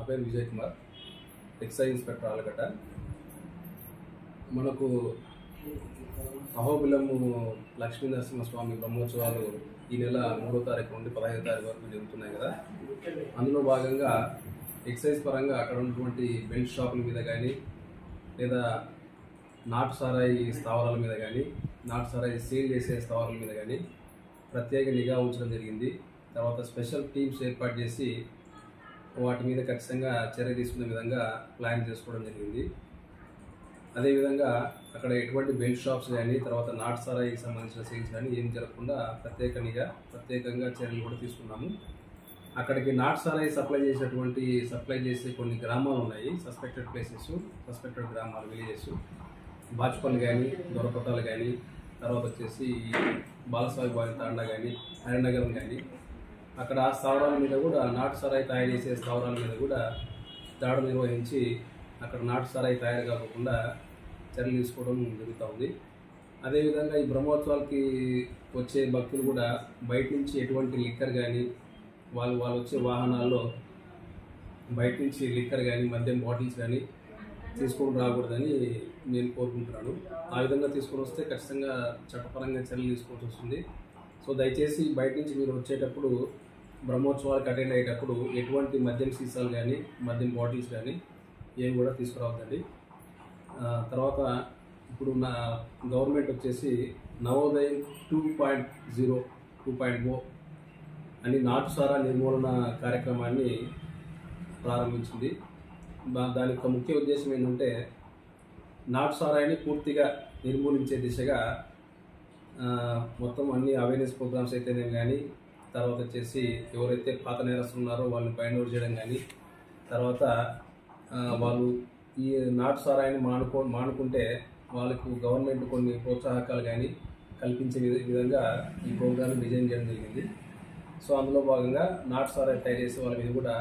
పేరు Vijay Kumar, excise inspector Allagadda. మనకు అహోబిలము లక్ష్మీ నరసింహస్వామి బ్రహ్మోత్సవాలు ఈ నెల 3వ తారీఖు నుండి 15వ తారీఖు వరకు జరుగుతున్నాయి కదా. అందులో భాగంగా ఎక్సైజ్ పరంగా అక్కడ ఉన్నటువంటి బెల్ట్ షాపుల మీద కానీ, లేదా నాటు సారాయి స్థావరాల మీద కానీ, నాటు సారాయి సేల్ చేసే స్థావరాల మీద కానీ ప్రత్యేక నిఘా ఉంచడం జరిగింది. తర్వాత స్పెషల్ టీమ్స్ ఏర్పాటు చేసి వాటి మీద ఖచ్చితంగా చర్య తీసుకునే విధంగా ప్లాన్ చేసుకోవడం జరిగింది. అదేవిధంగా అక్కడ ఎటువంటి బెల్ట్ షాప్స్ కానీ, తర్వాత నాటు సారాయికి సంబంధించిన సేల్స్ కానీ ఏం జరగకుండా ప్రత్యేకంగా చర్యలు కూడా తీసుకున్నాము. అక్కడికి నాటు సారాయి సప్లై చేసే కొన్ని గ్రామాలు ఉన్నాయి, సస్పెక్టెడ్ ప్లేసెస్, సస్పెక్టెడ్ గ్రామాలు, విలేజెస్, బాచుపల్లి కానీ, దొరకొట్టాలు కానీ, తర్వాత వచ్చేసి బాలసాగి బావి తాండా కానీ, హరినగరం కానీ, అక్కడ ఆ స్థావరాల మీద కూడా నాటు సారాయి తయారు చేసే స్థావరాల మీద కూడా దాడులు నిర్వహించి అక్కడ నాటు సారాయి తయారు కాకుండా చర్యలు తీసుకోవడం జరుగుతూ ఉంది. అదేవిధంగా ఈ బ్రహ్మోత్సవాలకి వచ్చే భక్తులు కూడా బయట నుంచి ఎటువంటి లిక్కర్ కానీ, వాళ్ళు వచ్చే వాహనాల్లో బయట నుంచి లిక్కర్ కానీ, మద్యం బాటిల్స్ కానీ తీసుకొని రాకూడదని నేను కోరుకుంటున్నాను. ఆ విధంగా తీసుకొని వస్తే ఖచ్చితంగా చట్టపరంగా చర్యలు తీసుకోవాల్సి వస్తుంది. సో దయచేసి బయట నుంచి మీరు వచ్చేటప్పుడు, బ్రహ్మోత్సవాలకు అటెండ్ అయ్యేటప్పుడు ఎటువంటి మద్యం సీసాలు కానీ, మద్యం బాటిల్స్ కానీ ఏమి కూడా తీసుకురావద్దండి. తర్వాత ఇప్పుడు నా గవర్నమెంట్ వచ్చేసి నవోదయం 2.0 2.0 అని నాటు సారా నిర్మూలన కార్యక్రమాన్ని ప్రారంభించింది. దాని యొక్క ముఖ్య ఉద్దేశం ఏంటంటే నాటు సారాయిని పూర్తిగా నిర్మూలించే దిశగా మొత్తం అన్ని అవేర్నెస్ ప్రోగ్రామ్స్ అయితేనే కానీ, తర్వాత వచ్చేసి ఎవరైతే పాత నేరస్తులు ఉన్నారో వాళ్ళని బైండ్ అవుట్ చేయడం కానీ, తర్వాత వాళ్ళు ఈ నాటు సారాయిని మానుకుంటే వాళ్ళకు గవర్నమెంట్ కొన్ని ప్రోత్సాహకాలు కానీ కల్పించే విధంగా ఈ ప్రోగ్రామ్ డిజైన్ చేయడం జరిగింది. సో అందులో భాగంగా నాటు సారాయి తయారు చేసే వాళ్ళ మీద కూడా